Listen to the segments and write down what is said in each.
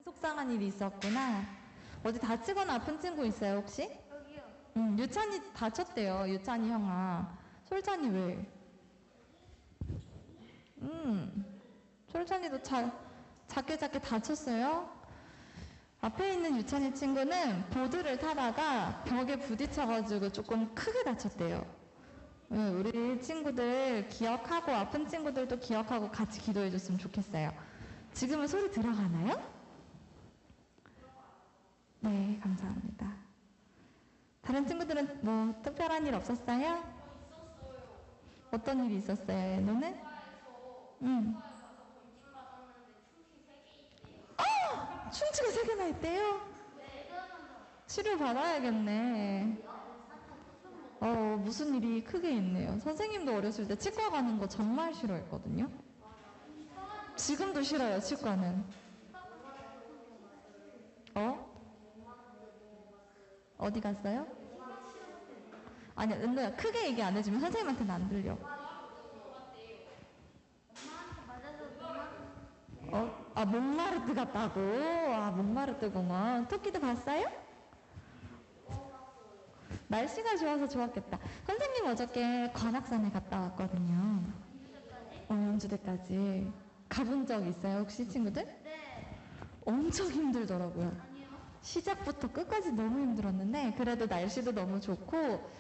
속상한 일이 있었구나. 어디 다치거나 아픈 친구 있어요, 혹시? 여기요. 유찬이 다쳤대요, 유찬이 형아. 솔찬이 왜? 솔찬이도 작게 다쳤어요? 앞에 있는 유찬이 친구는 보드를 타다가 벽에 부딪혀가지고 조금 크게 다쳤대요. 우리 친구들 기억하고 아픈 친구들도 기억하고 같이 기도해줬으면 좋겠어요. 지금은 소리 들어가나요? 네, 감사합니다. 다른 친구들은 뭐 특별한 일 없었어요? 어떤 일이 있었어요, 너는? 충치가 3개나 있대요? 치료 받아야겠네. 무슨 일이 크게 있네요. 선생님도 어렸을 때 치과 가는 거 정말 싫어했거든요. 지금도 싫어요, 치과는. 어디 갔어요? 아니야, 은도야, 크게 얘기 안 해주면 선생님한테는 안 들려. 몽마르트 갔다고? 몽마르트구먼. 토끼도 봤어요? 날씨가 좋아서 좋았겠다. 선생님 어저께 관악산에 갔다 왔거든요. 연주대까지. 가본 적 있어요, 혹시 친구들? 네. 엄청 힘들더라고요. 아니요. 시작부터 끝까지 너무 힘들었는데, 그래도 날씨도 너무 좋고,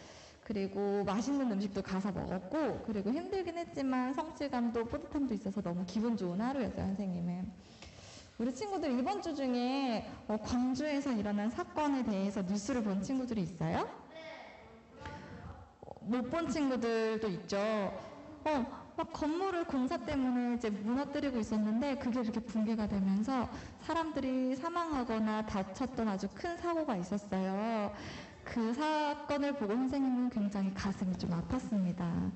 그리고 맛있는 음식도 가서 먹었고, 그리고 힘들긴 했지만 성취감도 뿌듯함도 있어서 너무 기분 좋은 하루였어요, 선생님은. 우리 친구들 이번 주 중에 광주에서 일어난 사건에 대해서 뉴스를 본 친구들이 있어요? 못 본 친구들도 있죠. 막 건물을 공사 때문에 이제 무너뜨리고 있었는데 그게 이렇게 붕괴가 되면서 사람들이 사망하거나 다쳤던 아주 큰 사고가 있었어요. 그 사건을 보고 선생님은 굉장히 가슴이 좀 아팠습니다.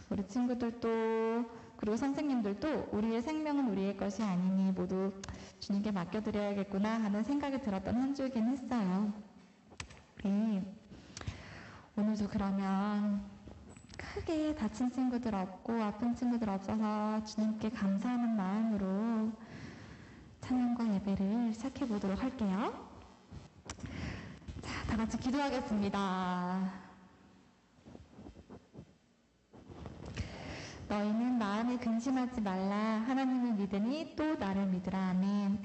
우리 친구들도 그리고 선생님들도 우리의 생명은 우리의 것이 아니니 모두 주님께 맡겨드려야겠구나 하는 생각이 들었던 한 주이긴 했어요. 오늘도 그러면 크게 다친 친구들 없고 아픈 친구들 없어서 주님께 감사하는 마음으로 찬양과 예배를 시작해 보도록 할게요. 자, 다 같이 기도하겠습니다. 너희는 마음에 근심하지 말라. 하나님을 믿으니 또 나를 믿으라. 아멘.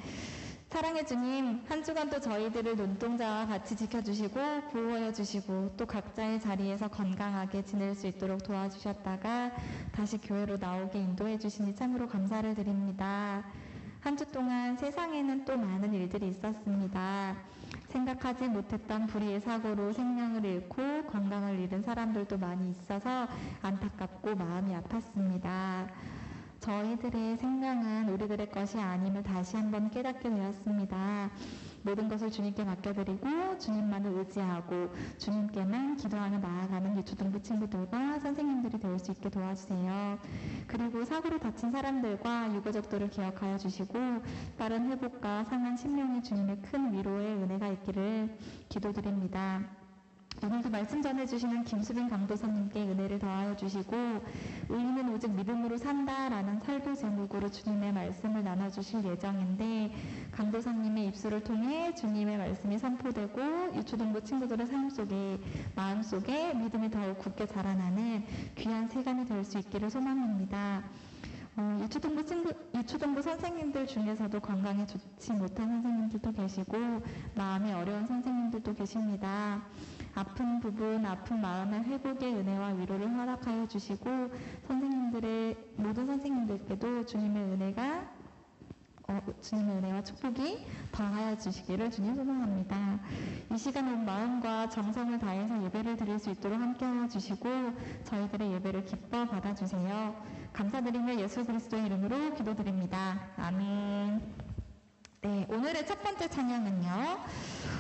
사랑의 주님, 한 주간도 저희들을 눈동자와 같이 지켜주시고 보호해 주시고 또 각자의 자리에서 건강하게 지낼 수 있도록 도와주셨다가 다시 교회로 나오게 인도해 주시니 참으로 감사를 드립니다. 한 주 동안 세상에는 또 많은 일들이 있었습니다. 생각하지 못했던 불의의 사고로 생명을 잃고 건강을 잃은 사람들도 많이 있어서 안타깝고 마음이 아팠습니다. 저희들의 생명은 우리들의 것이 아님을 다시 한번 깨닫게 되었습니다. 모든 것을 주님께 맡겨드리고 주님만을 의지하고 주님께만 기도하며 나아가는 유초등부 친구들과 선생님들이 될 수 있게 도와주세요. 그리고 사고로 다친 사람들과 유가족들을 기억하여 주시고 빠른 회복과 상한 심령의 주님의 큰 위로의 은혜가 있기를 기도드립니다. 오늘도 말씀 전해주시는 김수빈 강도사님께 은혜를 더하여 주시고 의인은 오직 믿음으로 산다라는 설교 제목으로 주님의 말씀을 나눠주실 예정인데 강도사님의 입술을 통해 주님의 말씀이 선포되고 유초등부 친구들의 삶 속에 마음 속에 믿음이 더욱 굳게 자라나는 귀한 세간이 될 수 있기를 소망합니다. 유초등부 선생님들 중에서도 건강에 좋지 못한 선생님들도 계시고 마음이 어려운 선생님들도 계십니다. 아픈 부분, 아픈 마음의 회복의 은혜와 위로를 허락하여 주시고 모든 선생님들께도 주님의 은혜와 축복이 더하여 주시기를 주님 소망합니다. 이 시간 온 마음과 정성을 다해서 예배를 드릴 수 있도록 함께하여 주시고 저희들의 예배를 기뻐 받아주세요. 감사드리며 예수 그리스도의 이름으로 기도드립니다. 아멘. 네, 오늘의 첫 번째 찬양은요.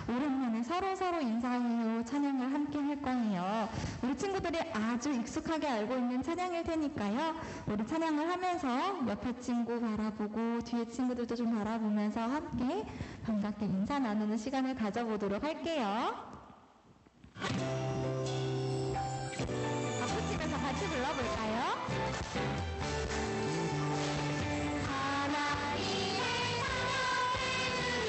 오랜만에 서로 인사해요 찬양을 함께 할 거예요. 우리 친구들이 아주 익숙하게 알고 있는 찬양일 테니까요. 우리 찬양을 하면서 옆에 친구 바라보고 뒤에 친구들도 좀 바라보면서 함께 반갑게 인사 나누는 시간을 가져보도록 할게요. 박수 치면서 같이 불러볼까요? 하나님의 사랑을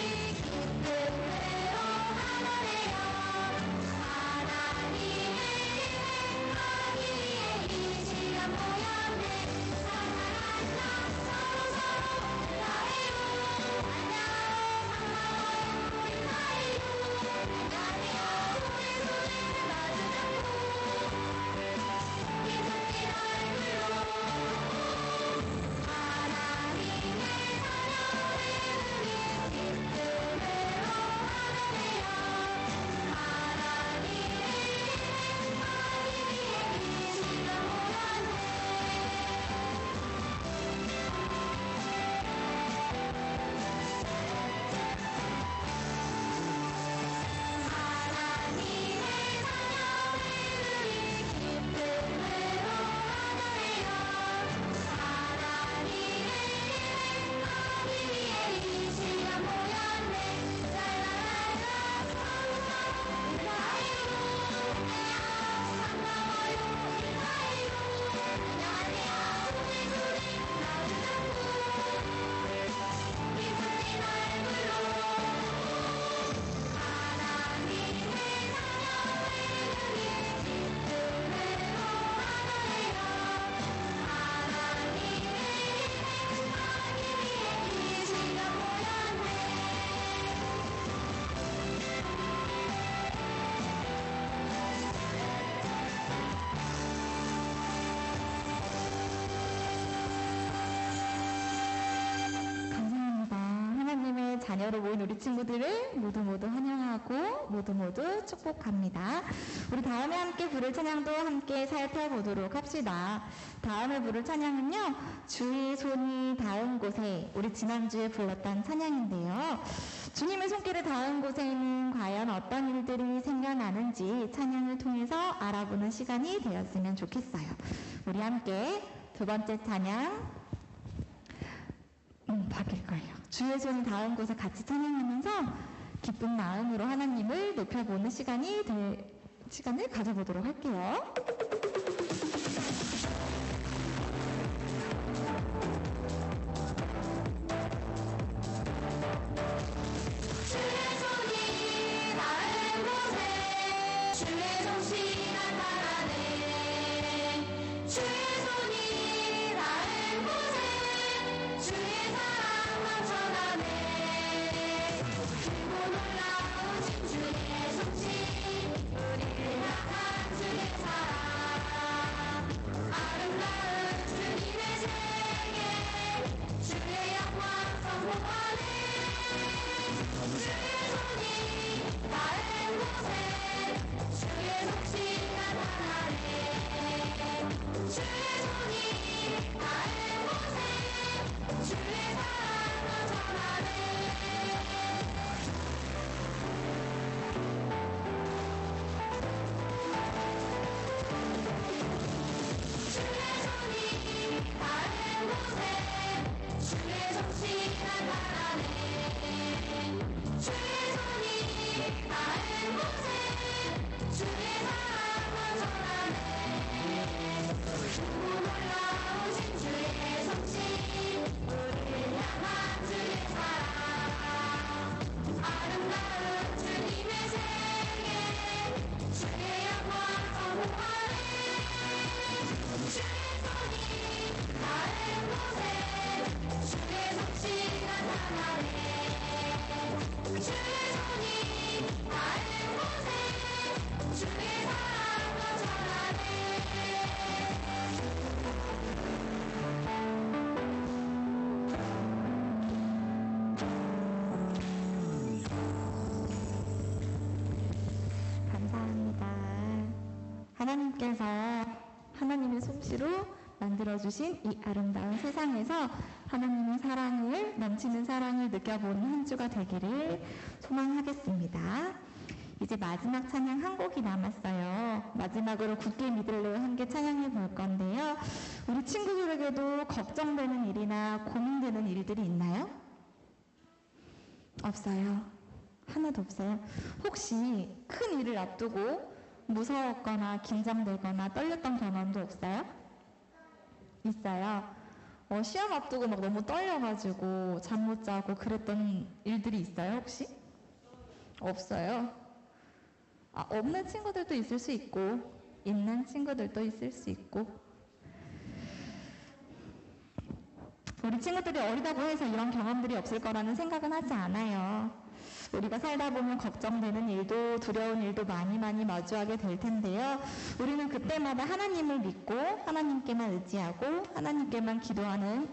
자녀로 모인 우리 친구들을 모두 환영하고 모두 축복합니다. 우리 다음에 함께 부를 찬양도 함께 살펴보도록 합시다. 다음에 부를 찬양은요, 주의 손이 닿은 곳에, 우리 지난주에 불렀던 찬양인데요. 주님의 손길을 닿은 곳에는 과연 어떤 일들이 생겨나는지 찬양을 통해서 알아보는 시간이 되었으면 좋겠어요. 우리 함께 두 번째 찬양 바뀔걸요. 주의 손이 닿은 곳에 같이 찬양하면서 기쁜 마음으로 하나님을 높여보는 시간을 가져보도록 할게요. 하나님께서 하나님의 솜씨로 만들어주신 이 아름다운 세상에서 하나님의 사랑을, 넘치는 사랑을 느껴보는 한 주가 되기를 소망하겠습니다. 이제 마지막 찬양 한 곡이 남았어요. 마지막으로 굳게 믿을래요 함께 찬양해 볼 건데요. 우리 친구들에게도 걱정되는 일이나 고민되는 일들이 있나요? 없어요. 하나도 없어요. 혹시 큰 일을 앞두고 무서웠거나 긴장되거나 떨렸던 경험도 없어요? 있어요. 시험 앞두고 막 너무 떨려가지고 잠 못 자고 그랬던 일들이 있어요, 혹시? 없어요. 없는 친구들도 있을 수 있고 있는 친구들도 있을 수 있고, 우리 친구들이 어리다고 해서 이런 경험들이 없을 거라는 생각은 하지 않아요. 우리가 살다 보면 걱정되는 일도 두려운 일도 많이 마주하게 될 텐데요. 우리는 그때마다 하나님을 믿고 하나님께만 의지하고 하나님께만 기도하는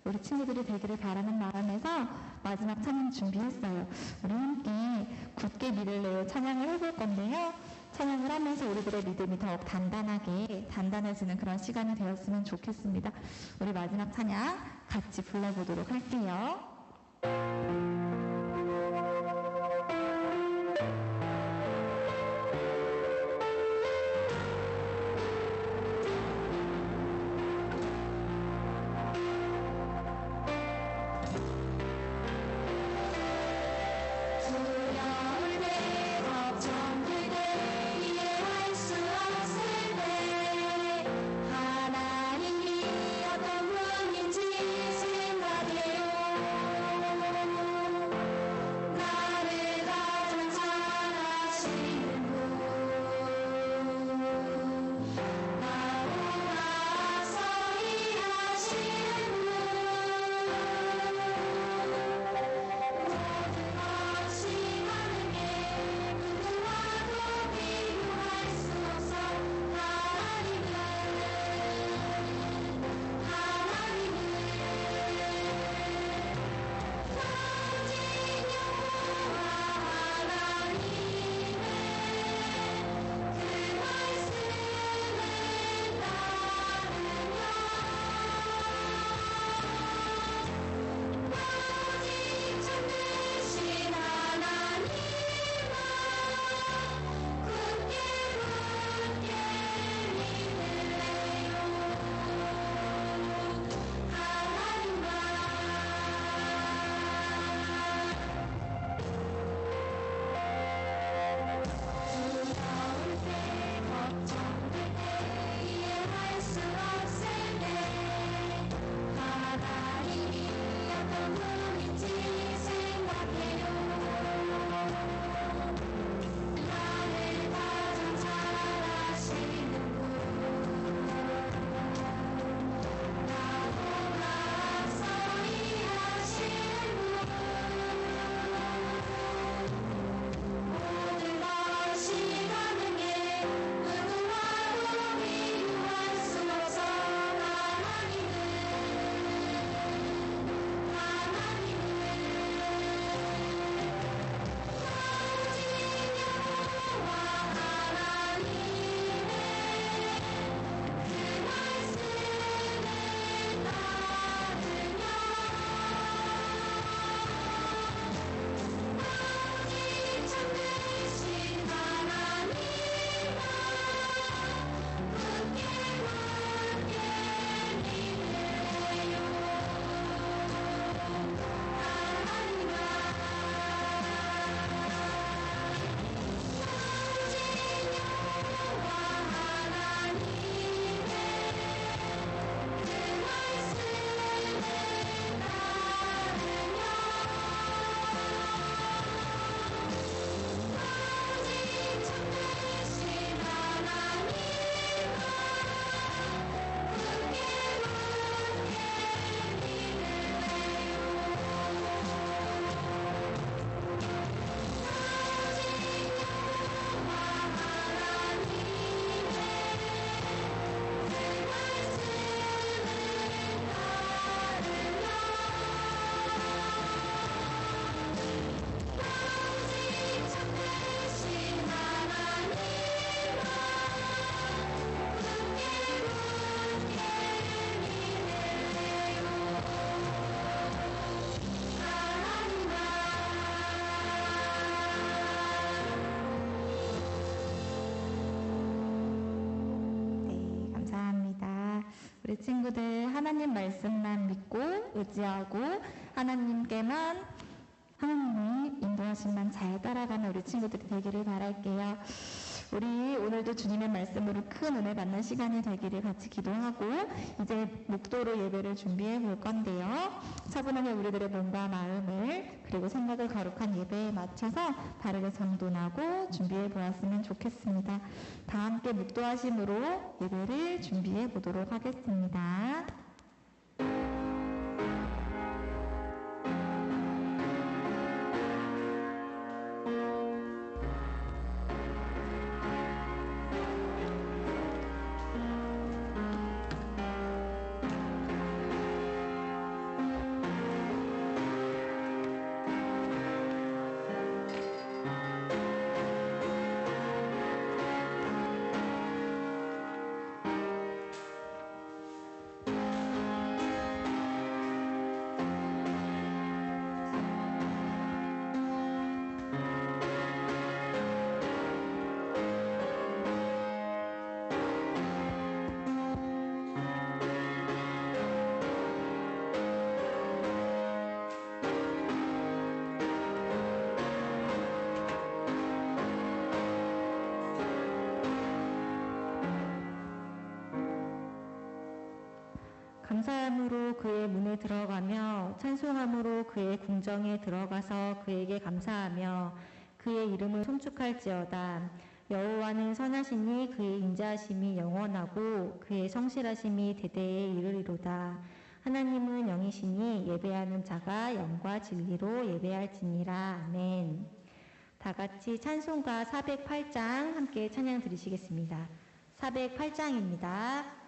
우리 친구들이 되기를 바라는 마음에서 마지막 찬양 준비했어요. 우리 함께 굳게 믿을래요 찬양을 해볼 건데요. 찬양을 하면서 우리들의 믿음이 더욱 단단해지는 그런 시간이 되었으면 좋겠습니다. 우리 마지막 찬양 같이 불러보도록 할게요. 하나님이 어떤 분인지 생각해요. 우리 친구들 하나님 말씀만 믿고 의지하고 하나님께만 하나님의 인도하심만 잘 따라가는 우리 친구들이 되기를 바랄게요. 우리 오늘도 주님의 말씀으로 큰 은혜 받는 시간이 되기를 같이 기도하고 이제 목도로 예배를 준비해 볼 건데요. 차분하게 우리들의 몸과 마음을 그리고 생각을 거룩한 예배에 맞춰서 바르게 정돈하고 준비해 보았으면 좋겠습니다. 다 함께 목도하심으로 예배를 준비해 보도록 하겠습니다. 감사함으로 그의 문에 들어가며 찬송함으로 그의 궁정에 들어가서 그에게 감사하며 그의 이름을 송축할지어다. 여호와는 선하시니 그의 인자하심이 영원하고 그의 성실하심이 대대에 이르리로다. 하나님은 영이시니 예배하는 자가 영과 진리로 예배할지니라. 아멘. 다 같이 찬송가 408장 함께 찬양 드리시겠습니다. 408장입니다.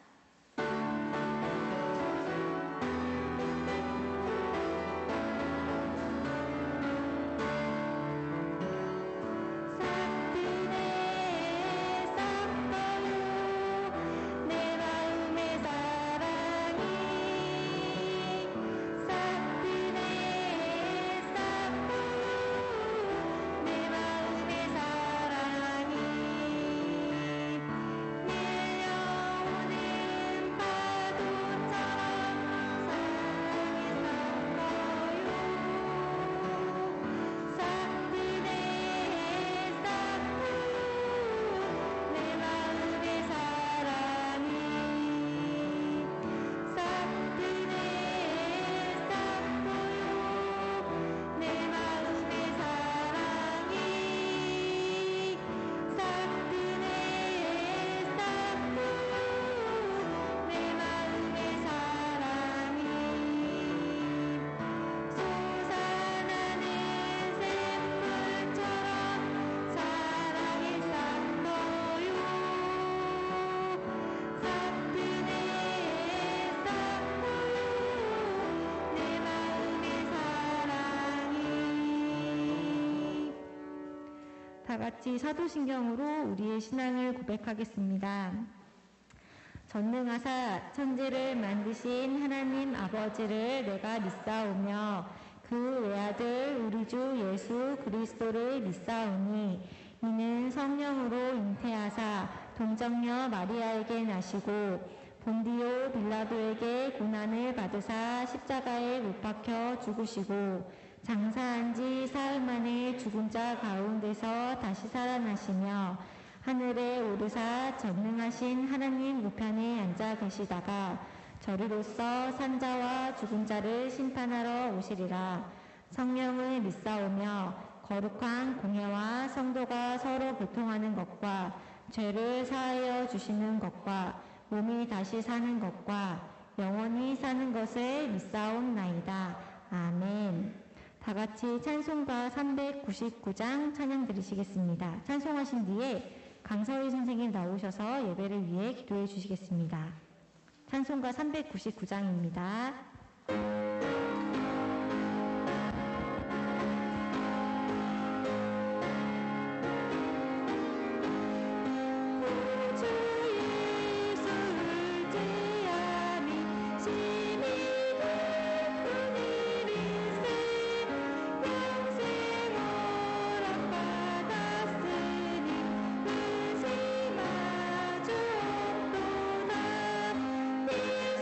다 같이 사도신경으로 우리의 신앙을 고백하겠습니다. 전능하사 천지를 만드신 하나님 아버지를 내가 믿사오며 그 외아들 우리 주 예수 그리스도를 믿사오니 이는 성령으로 잉태하사 동정녀 마리아에게 나시고 본디오 빌라도에게 고난을 받으사 십자가에 못 박혀 죽으시고 장사한 지 사흘 만에 죽은 자 가운데서 다시 살아나시며 하늘에 오르사 전능하신 하나님 우편에 앉아 계시다가 저리로서 산자와 죽은 자를 심판하러 오시리라. 성령을 믿사오며 거룩한 공회와 성도가 서로 교통하는 것과 죄를 사하여 주시는 것과 몸이 다시 사는 것과 영원히 사는 것을 믿사옵나이다. 아멘. 다 같이 찬송가 399장 찬양 드리시겠습니다. 찬송하신 뒤에 강서희 선생님 나오셔서 예배를 위해 기도해 주시겠습니다. 찬송가 399장입니다. 내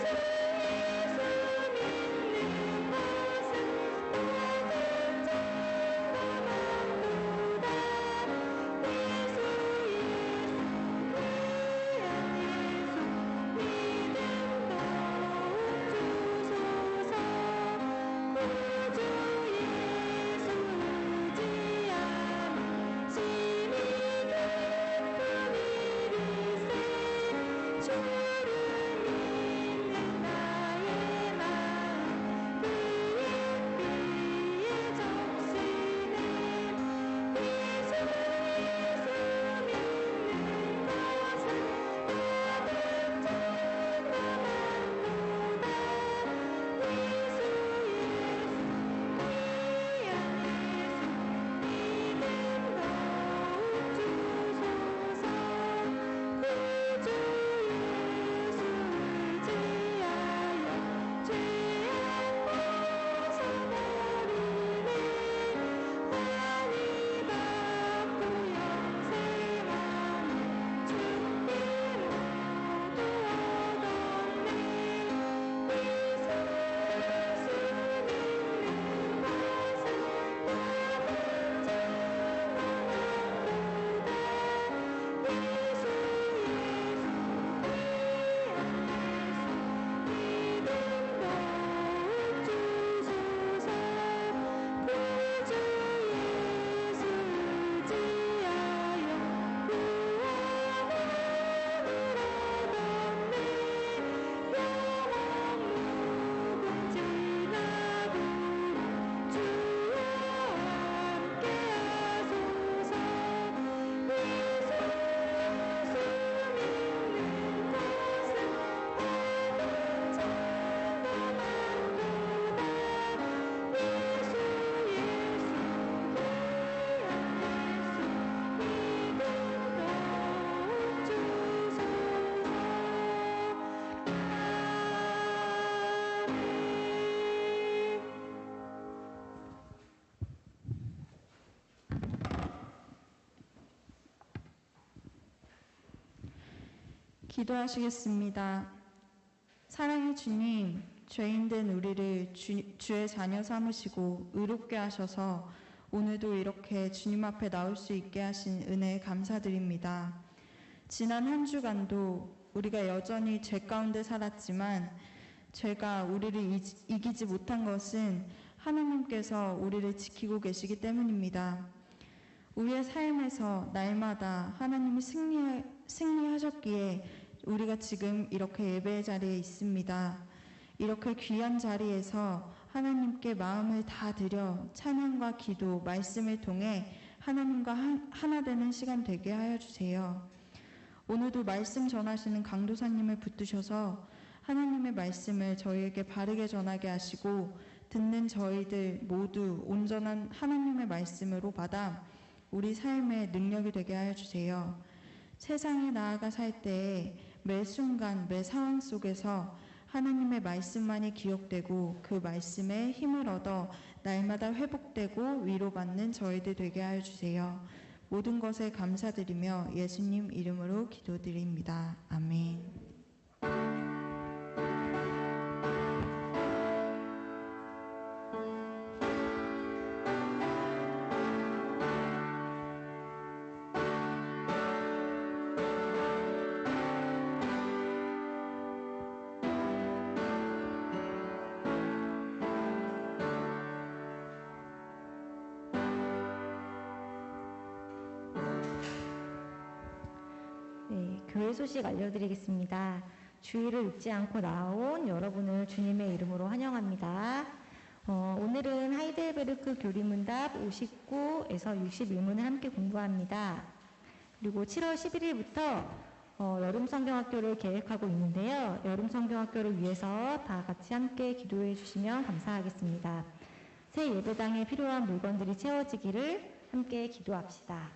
기도하시겠습니다. 사랑의 주님, 죄인된 우리를 주의 자녀 삼으시고 의롭게 하셔서 오늘도 이렇게 주님 앞에 나올 수 있게 하신 은혜에 감사드립니다. 지난 한 주간도 우리가 여전히 죄 가운데 살았지만 죄가 우리를 이기지 못한 것은 하나님께서 우리를 지키고 계시기 때문입니다. 우리의 삶에서 날마다 하나님이 승리하셨기에 우리가 지금 이렇게 예배의 자리에 있습니다. 이렇게 귀한 자리에서 하나님께 마음을 다 드려 찬양과 기도, 말씀을 통해 하나님과 하나 되는 시간 되게 하여 주세요. 오늘도 말씀 전하시는 강도사님을 붙드셔서 하나님의 말씀을 저희에게 바르게 전하게 하시고 듣는 저희들 모두 온전한 하나님의 말씀으로 받아 우리 삶의 능력이 되게 하여 주세요. 세상에 나아가 살 때에 매 순간 매 상황 속에서 하나님의 말씀만이 기억되고 그 말씀에 힘을 얻어 날마다 회복되고 위로받는 저희들 되게 하여 주세요. 모든 것에 감사드리며 예수님 이름으로 기도드립니다. 아멘. 교회 소식 알려드리겠습니다. 주의를 잊지 않고 나온 여러분을 주님의 이름으로 환영합니다. 오늘은 하이델베르크 교리문답 59에서 61문을 함께 공부합니다. 그리고 7월 11일부터 여름 성경학교를 계획하고 있는데요. 여름 성경학교를 위해서 다 같이 함께 기도해 주시면 감사하겠습니다. 새 예배당에 필요한 물건들이 채워지기를 함께 기도합시다.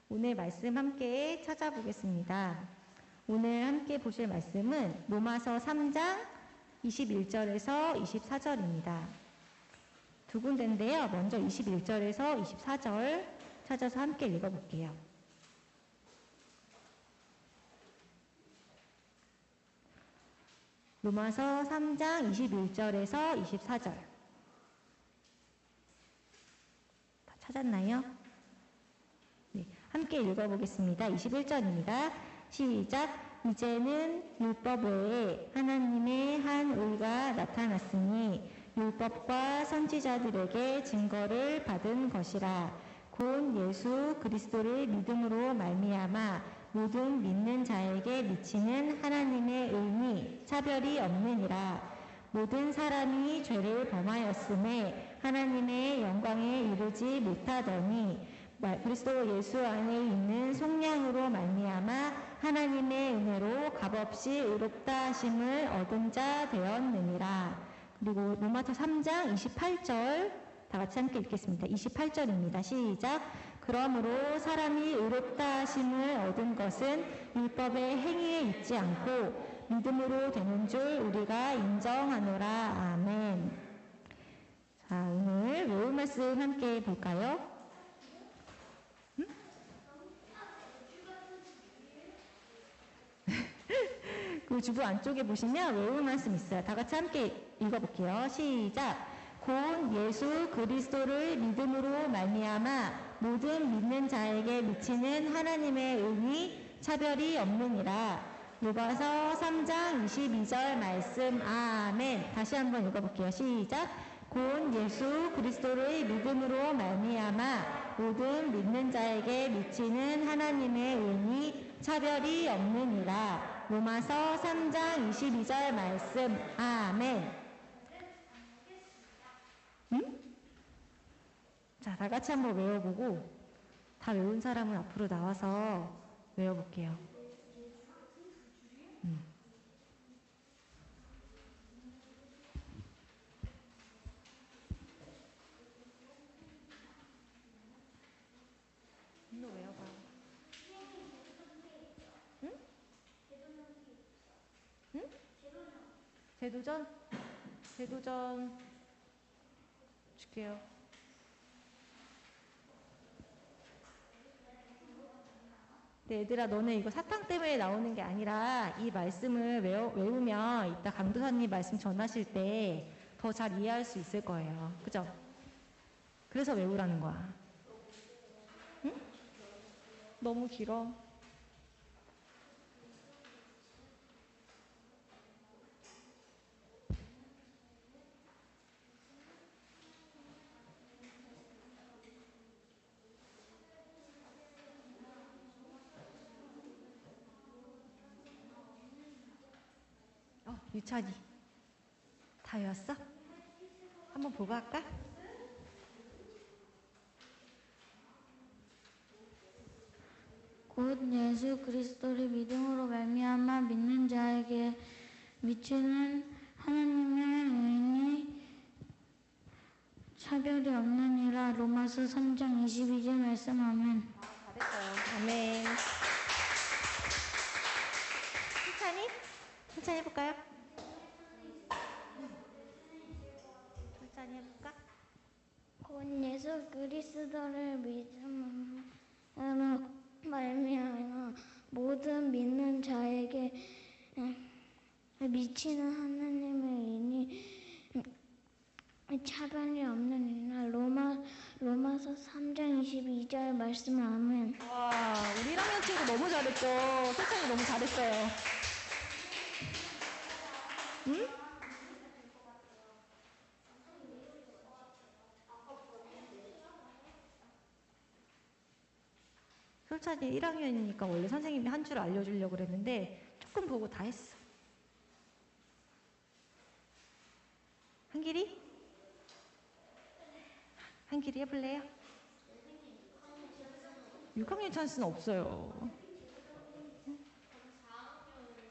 오늘 말씀 함께 찾아보겠습니다. 오늘 함께 보실 말씀은 로마서 3장 21절에서 24절입니다. 두 군데인데요. 먼저 21절에서 24절 찾아서 함께 읽어볼게요. 로마서 3장 21절에서 24절. 다 찾았나요? 네, 함께 읽어보겠습니다. 21절입니다. 시작. 이제는 율법 외에 하나님의 한 의가 나타났으니 율법과 선지자들에게 증거를 받은 것이라. 곧 예수 그리스도를 믿음으로 말미암아 모든 믿는 자에게 미치는 하나님의 의니 차별이 없느니라. 모든 사람이 죄를 범하였음에 하나님의 영광에 이르지 못하더니 그리스도 예수 안에 있는 속량으로 말미암아 하나님의 은혜로 값없이 의롭다 하심을 얻은 자 되었느니라. 그리고 로마서 3장 28절 다 같이 함께 읽겠습니다. 28절입니다. 시작. 그러므로 사람이 의롭다 하심을 얻은 것은 율법의 행위에 있지 않고 믿음으로 되는 줄 우리가 인정하노라. 아멘. 자, 오늘 외울 말씀 함께 볼까요? 그 주부 안쪽에 보시면 외울 말씀 있어요. 다 같이 함께 읽어볼게요. 시작. 곧 예수 그리스도를 믿음으로 말미암아 모든 믿는 자에게 미치는 하나님의 은이 차별이 없느니라. 로마서 3장 22절 말씀. 아멘. 다시 한번 읽어볼게요. 시작. 곧 예수 그리스도를 믿음으로 말미암아 모든 믿는 자에게 미치는 하나님의 은이 차별이 없느니라. 로마서 3장 22절 말씀. 아멘. 자, 다 같이 한번 외워보고 다 외운 사람은 앞으로 나와서 외워볼게요. 너 외워봐. 응? 응? 제도전? 제도전 줄게요. 근데 얘들아, 너네 이거 사탕 때문에 나오는 게 아니라 이 말씀을 외우면 이따 강도사님 말씀 전하실 때 더 잘 이해할 수 있을 거예요. 그죠? 그래서 외우라는 거야. 응? 너무 길어. 유찬이. 다 외웠어? 한번 보고 할까? 곧 예수 그리스도를 믿음으로 말미암아 믿는 자에게 미치는 하나님의 의인이 차별이 없느니라. 로마서 3장 22절 말씀하면. 잘했어요. 아멘. 천천히 해볼까요? 천천히 해볼까? 곧 예수 그리스도를 믿음으로 말미암아 모든 믿는 자에게 미치는 하나님의 의인이 차별이 없느니라. 로마서 3장 22절 말씀 아멘. 와, 우리 1학년 친구 너무 잘했죠? 세찬이 너무 잘했어요. 응? 솔찬이 1학년이니까 원래 선생님이 한 줄 알려주려고 그랬는데 조금 보고 다 했어. 한길이? 한길이 해볼래요? 6학년 찬스는 없어요.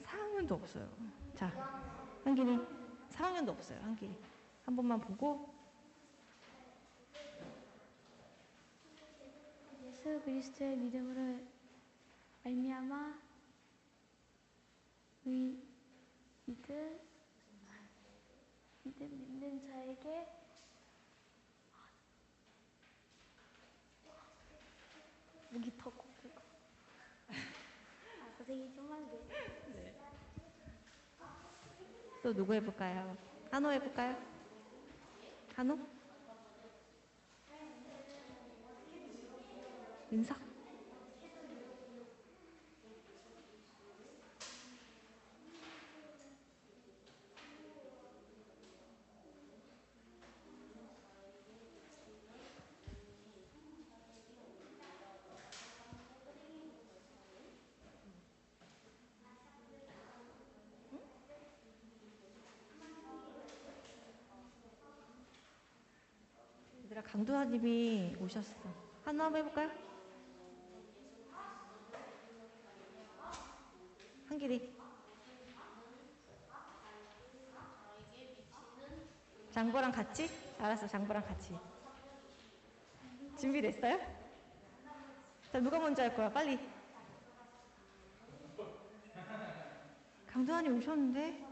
4학년도 없어요. 자, 한길이 4학년도 없어요. 한길이 한 번만 보고. 예수 그리스도의 믿음으로 말미암아 믿음 믿는 자에게 목이 더 고프고 선생님 좀만 더. 또 누구 해볼까요? 한호 해볼까요? 한호? 윤석? 얘들아, 강도사님이 오셨어. 한호 한번 해볼까요? 한길이. 장보랑 같이? 알았어, 장보랑 같이. 준비됐어요? 자, 누가 먼저 할 거야? 빨리. 강도사님 오셨는데?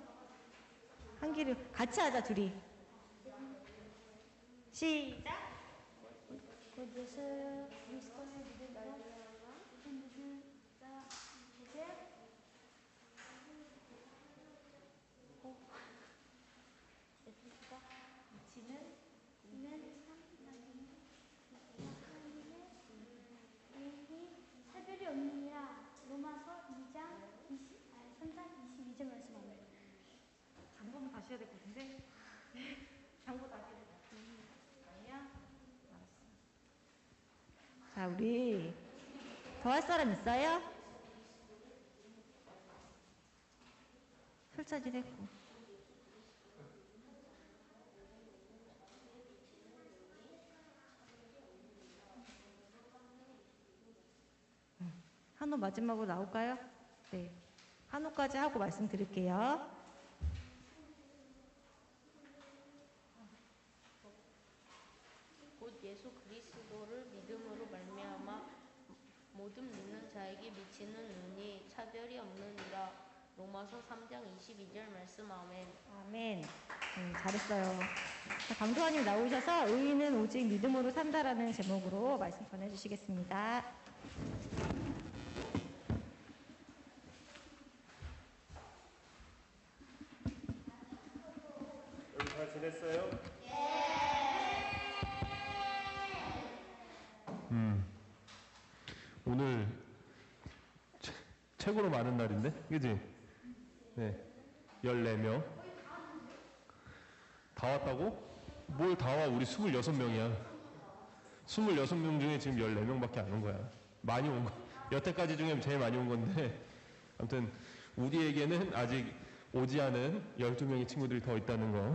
한길이 같이 하자, 둘이. 시작. 곧 예수 그리스도의 믿음으로 믿는 자에게 차별이 없느니라. 로마서 2장 3장 22절 말씀하면. 장보는 다시 해야 될 것 같은데? 장보 다시 해야 될 것 같은데? 아니야? 알았어. 자, 우리 더 할 사람 있어요? 술자리 됐고. 한호 마지막으로 나올까요? 네. 한호까지 하고 말씀드릴게요. 곧 예수 그리스도를 믿음으로 말미암아 모든 믿는 자에게 미치는 은이 차별이 없느니라. 로마서 3장 22절 말씀 아멘. 아멘. 잘했어요. 자, 강도환님 나오셔서 의인은 오직 믿음으로 산다라는 제목으로 말씀 전해주시겠습니다. 지냈어요? 오늘 최고로 많은 날인데? 그지? 네. 14명. 다 왔다고? 뭘 다 와? 우리 26명이야. 26명 중에 지금 14명밖에 안 온 거야. 많이 온 거. 여태까지 중에 제일 많이 온 건데, 아무튼, 우리에게는 아직 오지 않은 12명의 친구들이 더 있다는 거.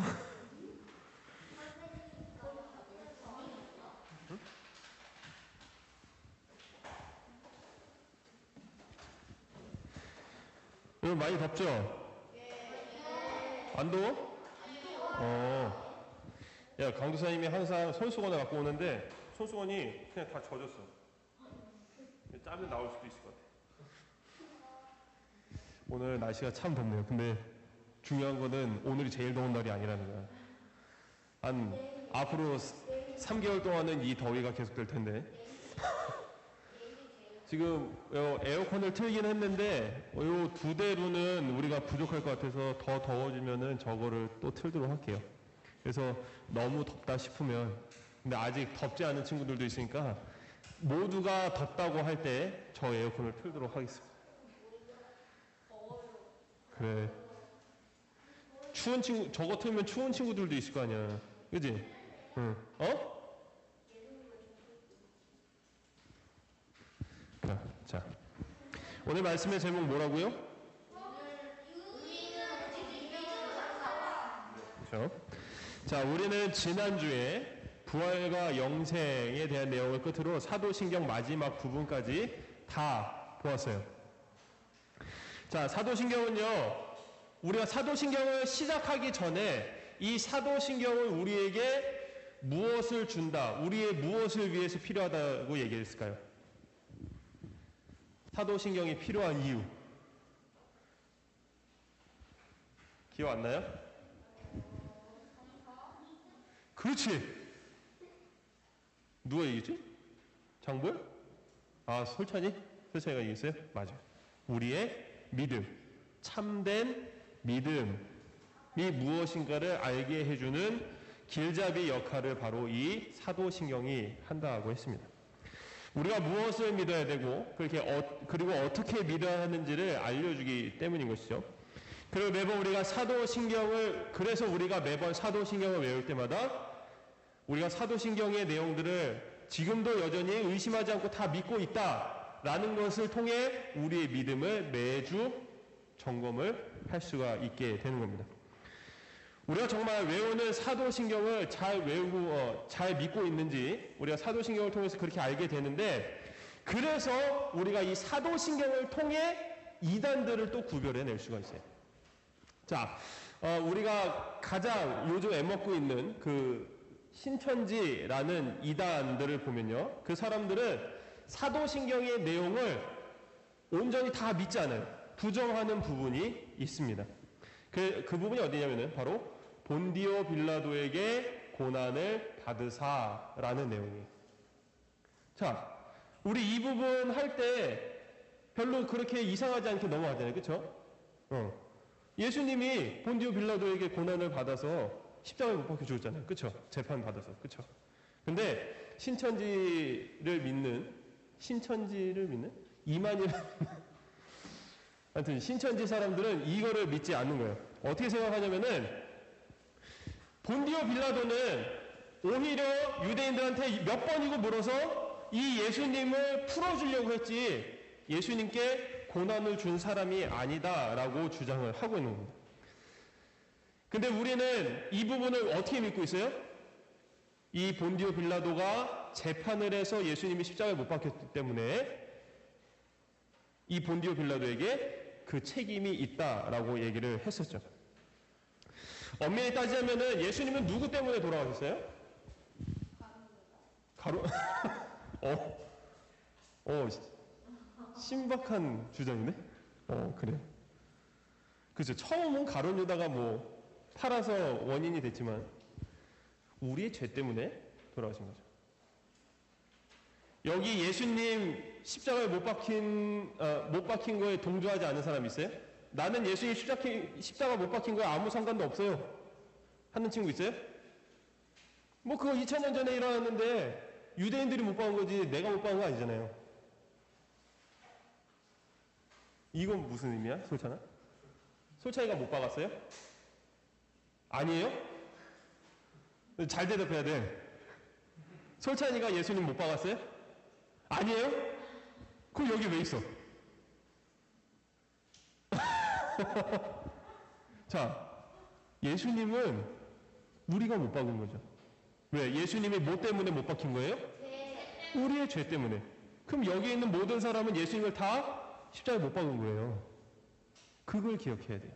오늘 많이 덥죠? 안 더워? 야, 강도사님이 항상 손수건을 갖고 오는데 손수건이 그냥 다 젖었어. 짬이 나올 수도 있을 것 같아. 오늘 날씨가 참 덥네요. 근데 중요한 거는 오늘이 제일 더운 날이 아니라는 거야. 앞으로 3개월 동안은 이 더위가 계속될 텐데. 지금 에어컨을 틀긴 했는데 이 2대로는 우리가 부족할 것 같아서 더 더워지면은 저거를 또 틀도록 할게요. 그래서 너무 덥다 싶으면, 근데 아직 덥지 않은 친구들도 있으니까 모두가 덥다고 할 때 저 에어컨을 틀도록 하겠습니다. 그래. 추운 친구, 저거 틀면 추운 친구들도 있을 거 아니야. 그지? 응. 자, 오늘 말씀의 제목 뭐라고요? 그렇죠? 자, 우리는 지난주에 부활과 영생에 대한 내용을 끝으로 사도신경 마지막 부분까지 다 보았어요. 자, 사도신경은요, 우리가 사도신경을 시작하기 전에 이 사도신경은 우리에게 무엇을 준다, 우리의 무엇을 위해서 필요하다고 얘기했을까요? 사도신경이 필요한 이유. 기억 안 나요? 그렇지. 누가 얘기했지? 장보열? 솔찬이? 설찬이가 얘기했어요? 맞아요. 우리의 믿음, 참된 믿음이 무엇인가를 알게 해주는 길잡이 역할을 바로 이 사도신경이 한다고 했습니다. 우리가 무엇을 믿어야 되고 그리고 어떻게 믿어야 하는지를 알려주기 때문인 것이죠. 그리고 매번 우리가 그래서 우리가 매번 사도신경을 외울 때마다 우리가 사도신경의 내용들을 지금도 여전히 의심하지 않고 다 믿고 있다라는 것을 통해 우리의 믿음을 매주 점검을 할 수가 있게 되는 겁니다. 우리가 정말 외우는 사도신경을 잘 외우고 잘 믿고 있는지 우리가 사도신경을 통해서 그렇게 알게 되는데, 그래서 우리가 이 사도신경을 통해 이단들을 또 구별해낼 수가 있어요. 자, 우리가 가장 요즘 애먹고 있는 그 신천지라는 이단들을 보면요, 그 사람들은 사도신경의 내용을 온전히 다 믿지 않아요. 부정하는 부분이 있습니다. 그 부분이 어디냐면은 바로 본디오 빌라도에게 고난을 받으사라는 내용이에요. 자, 우리 이 부분 할 때 별로 그렇게 이상하지 않게 넘어가잖아요. 그쵸? 예수님이 본디오 빌라도에게 고난을 받아서 십자가에 못 박혀 죽었잖아요. 그쵸? 재판 받아서. 그쵸? 근데 신천지를 믿는 하여튼 신천지 사람들은 이거를 믿지 않는 거예요. 어떻게 생각하냐면은 본디오 빌라도는 오히려 유대인들한테 몇 번이고 물어서 이 예수님을 풀어주려고 했지 예수님께 고난을 준 사람이 아니다라고 주장을 하고 있는 겁니다. 근데 우리는 이 부분을 어떻게 믿고 있어요? 이 본디오 빌라도가 재판을 해서 예수님이 십자가에 못 박혔기 때문에 이 본디오 빌라도에게 그 책임이 있다라고 얘기를 했었죠. 엄밀히 따지자면은 예수님은 누구 때문에 돌아가셨어요? 신박한 주장이네? 그래. 그죠. 처음은 가룟 유다가 팔아서 원인이 됐지만, 우리의 죄 때문에 돌아가신 거죠. 여기 예수님 십자가에 못 박힌 거에 동조하지 않은 사람 있어요? 나는 예수님 십자가 못 박힌 거에 아무 상관도 없어요. 하는 친구 있어요? 뭐 그거 2000년 전에 일어났는데 유대인들이 못 박은 거지 내가 못 박은 거 아니잖아요. 이건 무슨 의미야? 솔찬아? 솔찬이가 못 박았어요? 아니에요? 잘 대답해야 돼. 솔찬이가 예수님 못 박았어요? 아니에요? 그럼 여기 왜 있어? 자, 예수님은 우리가 못 박은 거죠. 왜? 예수님이 뭐 때문에 못 박힌 거예요? 우리의 죄 때문에. 그럼 여기 있는 모든 사람은 예수님을 다 십자가에 못 박은 거예요. 그걸 기억해야 돼요.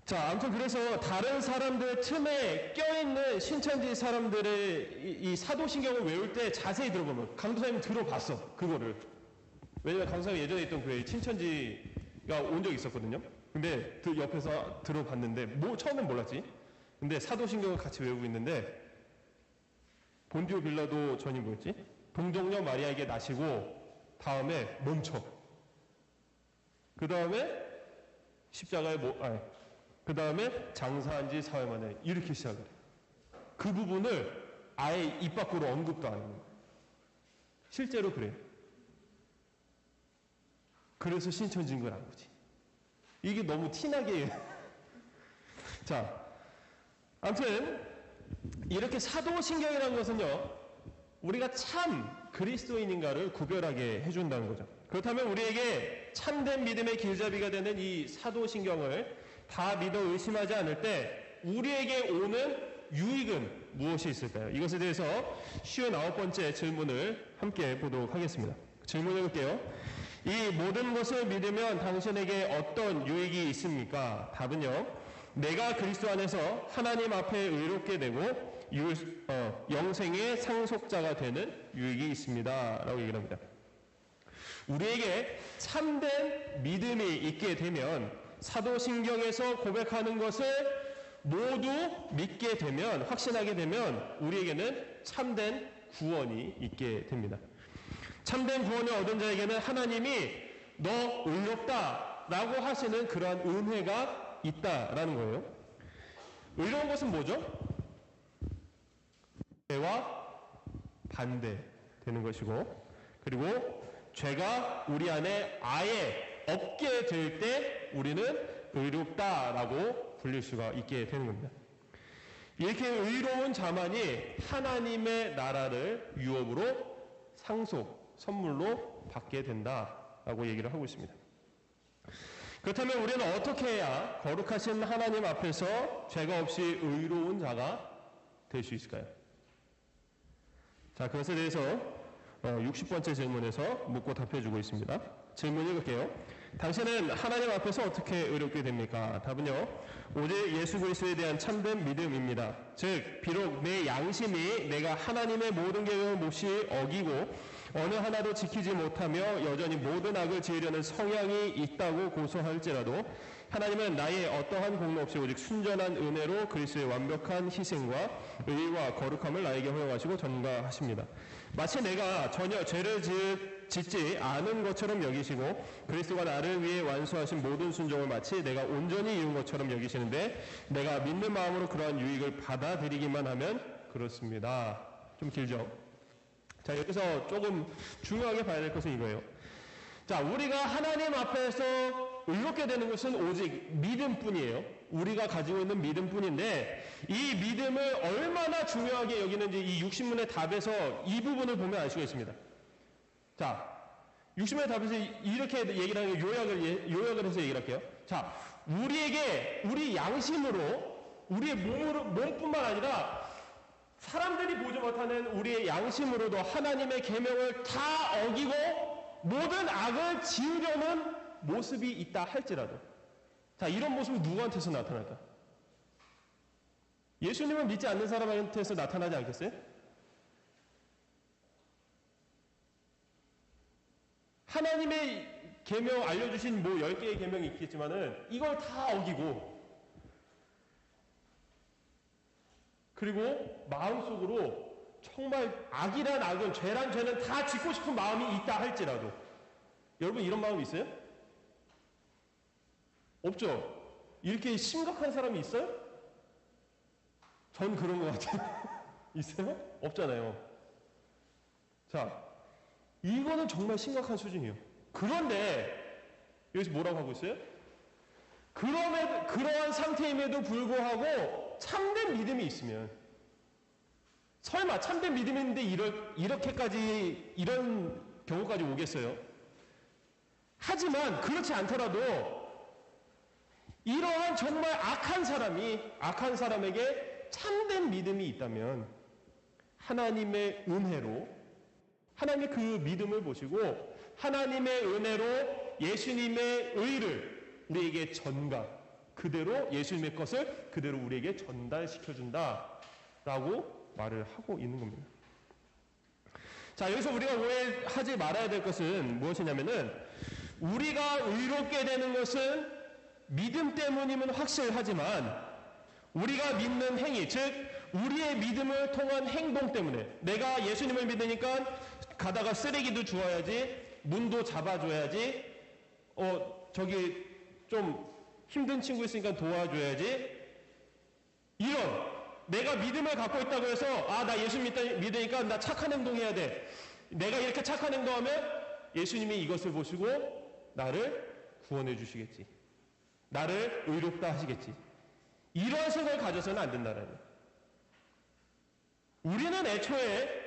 자, 아무튼 그래서 다른 사람들 틈에 껴있는 신천지 사람들의 이 사도신경을 외울 때 자세히 들어보면, 강도사님 들어봤어, 그거를. 왜냐면 강도사님 예전에 있던 교회에 친천지가 온 적이 있었거든요. 근데 그 옆에서 들어봤는데, 처음엔 몰랐지. 근데 사도신경을 같이 외우고 있는데, 본디오 빌라도 전이 뭐였지? 동정녀 마리아에게 나시고, 다음에 멈춰. 그 다음에 십자가에 그 다음에 장사한 지 사흘 만에 이렇게 시작을 해요. 그 부분을 아예 입 밖으로 언급도 안 해요. 실제로 그래요. 그래서 신천지인 걸 안 거지. 이게 너무 티나게. 자, 아무튼 이렇게 사도신경이라는 것은요, 우리가 참 그리스도인인가를 구별하게 해준다는 거죠. 그렇다면 우리에게 참된 믿음의 길잡이가 되는 이 사도신경을 다 믿어 의심하지 않을 때 우리에게 오는 유익은 무엇이 있을까요? 이것에 대해서 59번째 질문을 함께 보도록 하겠습니다. 질문을 볼게요. 이 모든 것을 믿으면 당신에게 어떤 유익이 있습니까? 답은요, 내가 그리스도 안에서 하나님 앞에 의롭게 되고 영생의 상속자가 되는 유익이 있습니다 라고 얘기를 합니다. 우리에게 참된 믿음이 있게 되면, 사도신경에서 고백하는 것을 모두 믿게 되면, 확신하게 되면 우리에게는 참된 구원이 있게 됩니다. 참된 구원을 얻은 자에게는 하나님이 너 의롭다 라고 하시는 그러한 은혜가 있다라는 거예요. 의로운 것은 뭐죠? 죄와 반대되는 것이고, 그리고 죄가 우리 안에 아예 없게 될 때 우리는 의롭다라고 불릴 수가 있게 되는 겁니다. 이렇게 의로운 자만이 하나님의 나라를 유업으로 상속, 선물로 받게 된다라고 얘기를 하고 있습니다. 그렇다면 우리는 어떻게 해야 거룩하신 하나님 앞에서 죄가 없이 의로운 자가 될 수 있을까요? 자, 그것에 대해서 60번째 질문에서 묻고 답해주고 있습니다. 질문 읽을게요. 당신은 하나님 앞에서 어떻게 의롭게 됩니까? 답은요, 오직 예수 그리스도에 대한 참된 믿음입니다. 즉, 비록 내 양심이 내가 하나님의 모든 계명을 몹시 어기고 어느 하나도 지키지 못하며 여전히 모든 악을 지으려는 성향이 있다고 고소할지라도, 하나님은 나의 어떠한 공로 없이 오직 순전한 은혜로 그리스도의 완벽한 희생과 의와 거룩함을 나에게 허용하시고 전가하십니다. 마치 내가 전혀 죄를 짓지 않은 것처럼 여기시고 그리스도가 나를 위해 완수하신 모든 순종을 마치 내가 온전히 이룬 것처럼 여기시는데, 내가 믿는 마음으로 그러한 유익을 받아들이기만 하면 그렇습니다. 좀 길죠? 자, 여기서 조금 중요하게 봐야 될 것은 이거예요. 자, 우리가 하나님 앞에서 의롭게 되는 것은 오직 믿음뿐이에요. 우리가 가지고 있는 믿음뿐인데, 이 믿음을 얼마나 중요하게 여기는지 이 60문의 답에서 이 부분을 보면 알 수가 있습니다. 자, 60문의 답에서 이렇게 얘기를 하는 요약을 해서 얘기를 할게요. 자, 우리에게 우리 양심으로, 우리의 몸뿐만 아니라 사람들이 보지 못하는 우리의 양심으로도 하나님의 계명을 다 어기고 모든 악을 지으려는 모습이 있다 할지라도, 자, 이런 모습은 누구한테서 나타날까? 예수님을 믿지 않는 사람한테서 나타나지 않겠어요? 하나님의 계명 알려주신 10개의 계명이 있겠지만은 이걸 다 어기고, 그리고 마음속으로 정말 악이란 악은, 죄란 죄는 다 짓고 싶은 마음이 있다 할지라도, 여러분 이런 마음 있어요? 없죠? 이렇게 심각한 사람이 있어요? 전 그런 것 같아요. 있어요? 없잖아요. 자, 이거는 정말 심각한 수준이에요. 그런데 여기서 뭐라고 하고 있어요? 그러한 상태임에도 불구하고 참된 믿음이 있으면, 설마 참된 믿음이 있는데 이렇게까지 이런 경우까지 오겠어요? 하지만 그렇지 않더라도 이러한 정말 악한 사람에게 참된 믿음이 있다면 하나님의 은혜로, 하나님의 그 믿음을 보시고 하나님의 은혜로 예수님의 의를 우리에게 그대로 예수님의 것을 그대로 우리에게 전달시켜준다라고 말을 하고 있는 겁니다. 자, 여기서 우리가 오해하지 말아야 될 것은 무엇이냐면은, 우리가 의롭게 되는 것은 믿음 때문임은 확실하지만 우리가 믿는 행위, 즉 우리의 믿음을 통한 행동 때문에, 내가 예수님을 믿으니까 가다가 쓰레기도 주워야지, 문도 잡아줘야지, 저기 좀 힘든 친구 있으니까 도와줘야지, 이런 내가 믿음을 갖고 있다고 해서 나 예수 믿으니까 나 착한 행동해야 돼, 내가 이렇게 착한 행동하면 예수님이 이것을 보시고 나를 구원해 주시겠지, 나를 의롭다 하시겠지, 이런 생각을 가져서는 안 된다는 거예요. 우리는 애초에